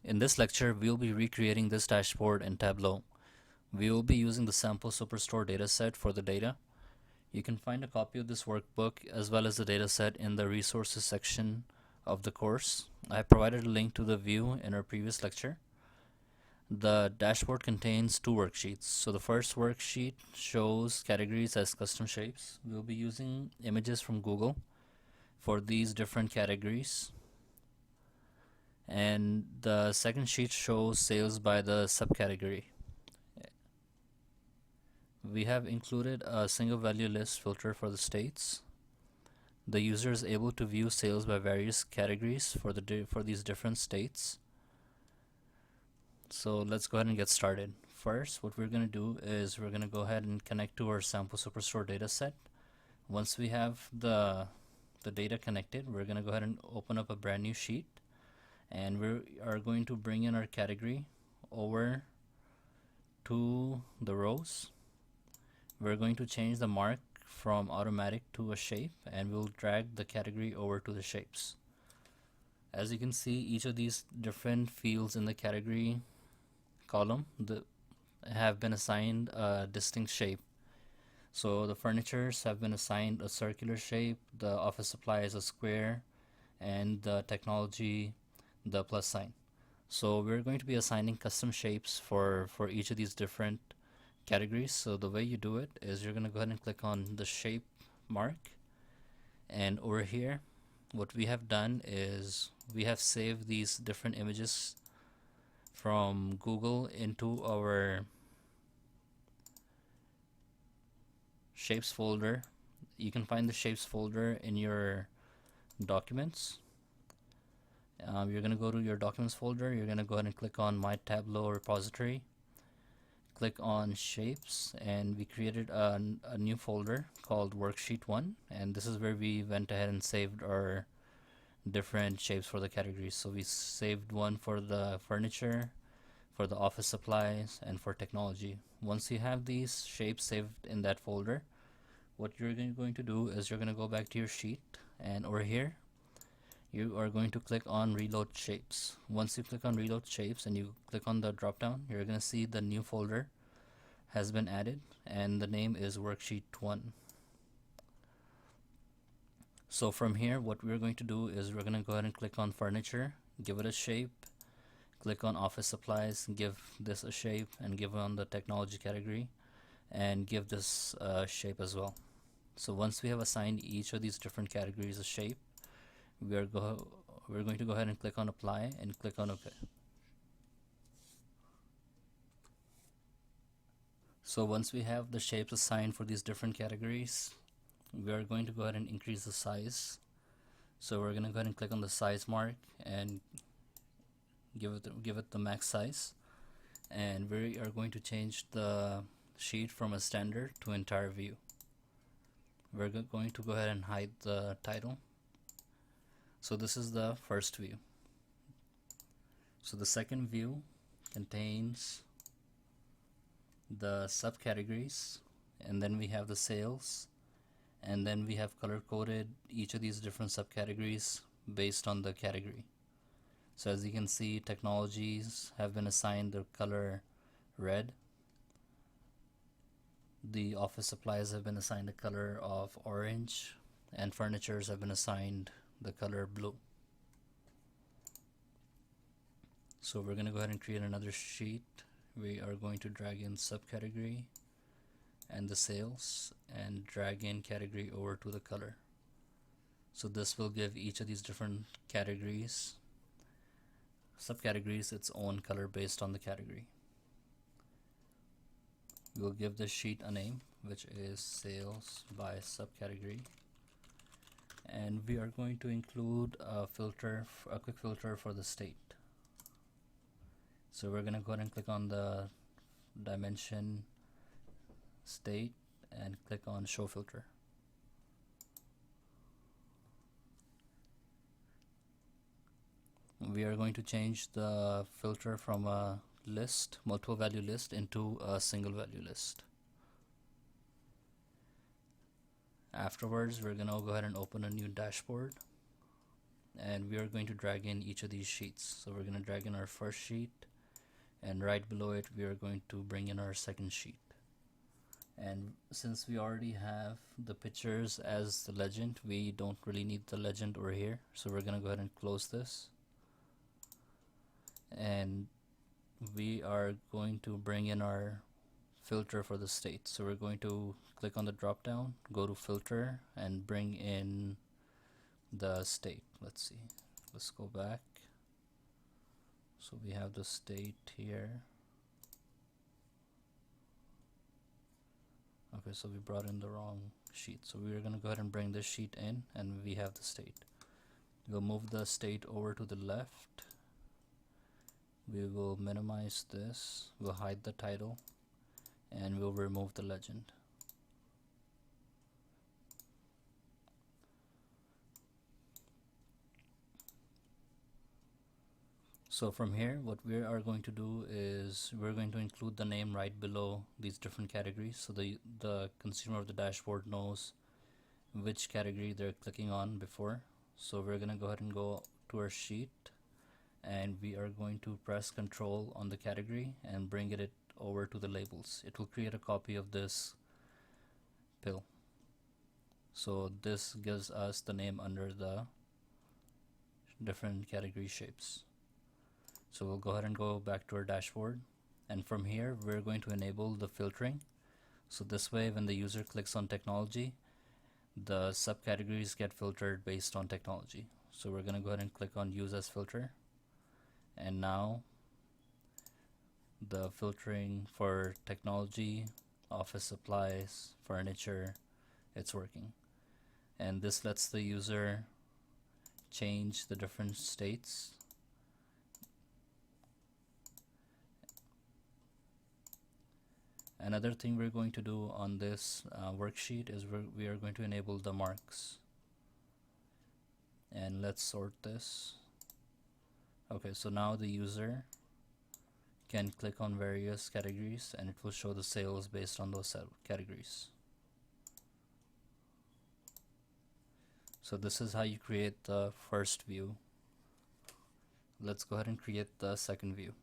In this lecture, we will be recreating this dashboard in Tableau. We will be using the sample superstore dataset for the data. You can find a copy of this workbook as well as the dataset in the resources section of the course. I provided a link to the view in our previous lecture. The dashboard contains two worksheets. So the first worksheet shows categories as custom shapes. We'll be using images from Google for these different categories. And the second sheet shows sales by the subcategory. We have included a single value list filter for the states. The user is able to view sales by various categories for these different states. So let's go ahead and get started. First, what we're going to do is we're going to go ahead and connect to our sample superstore data set. Once we have the data connected, we're going to go ahead and open up a brand new sheet, and we are going to bring in our category over to the rows. We're going to change the mark from automatic to a shape, and we'll drag the category over to the shapes. As you can see, each of these different fields in the category column have been assigned a distinct shape. So the furnitures have been assigned a circular shape, the office supplies a square, and the technology the plus sign. So we're going to be assigning custom shapes for each of these different categories. So the way you do it is you're going to go ahead and click on the shape mark, and over here what we have done is we have saved these different images from Google into our shapes folder. You can find the shapes folder in your documents. You're going to go to your documents folder. You're going to go ahead and click on my Tableau repository, click on shapes, and we created a new folder called worksheet 1, and this is where we went ahead and saved our different shapes for the categories. So we saved one for the furniture, for the office supplies, and for technology. Once you have these shapes saved in that folder, what you're going to do is you're going to go back to your sheet, and over here you are going to click on reload shapes. Once you click on reload shapes and you click on the drop down, you're going to see the new folder has been added, and the name is worksheet 1. So from here, what we're going to do is we're going to go ahead and click on furniture, give it a shape, click on office supplies, give this a shape, and give on the technology category and give this shape as well. So once we have assigned each of these different categories a shape, we're going to go ahead and click on apply and click on OK. So once we have the shapes assigned for these different categories, we are going to go ahead and increase the size. So we're going to go ahead and click on the size mark and give it the max size, and we are going to change the sheet from a standard to entire view. We're going to go ahead and hide the title. So this is the first view. So the second view contains the subcategories, and then we have the sales, and then we have color coded each of these different subcategories based on the category. So as you can see, technologies have been assigned the color red, the office supplies have been assigned a color of orange, and furnitures have been assigned the color blue. So we're going to go ahead and create another sheet. We are going to drag in subcategory and the sales, and drag in category over to the color. So this will give each of these different categories, subcategories, its own color based on the category. We will give this sheet a name, which is sales by subcategory, and we are going to include a filter, a quick filter for the state. So we're going to go ahead and click on the dimension state and click on show filter. We are going to change the filter from a list, multiple value list, into a single value list. Afterwards, we're going to go ahead and open a new dashboard, and we are going to drag in each of these sheets. So we're going to drag in our first sheet, and right below it we are going to bring in our second sheet. And since we already have the pictures as the legend, we don't really need the legend over here, so we're gonna go ahead and close this, and we are going to bring in our filter for the state. So we're going to click on the drop down, go to filter, and bring in the state. Let's see, let's go back. So we have the state here. Okay, so we brought in the wrong sheet, so we're going to go ahead and bring this sheet in, and we have the state. We'll move the state over to the left. We will minimize this, we'll hide the title, and we'll remove the legend. So from here, what we are going to do is we're going to include the name right below these different categories, so the consumer of the dashboard knows which category they're clicking on before. So we're going to go ahead and go to our sheet, and we are going to press Control on the category and bring it over to the labels. It will create a copy of this pill. So this gives us the name under the different category shapes. So we'll go ahead and go back to our dashboard, and from here we're going to enable the filtering. So this way, when the user clicks on technology, the subcategories get filtered based on technology. So we're going to go ahead and click on Use as Filter, and now the filtering for technology, office supplies, furniture, it's working. And this lets the user change the different states. Another thing we're going to do on this worksheet is we are going to enable the marks. And let's sort this. Okay, so now the user can click on various categories, and it will show the sales based on those categories. So this is how you create the first view. Let's go ahead and create the second view.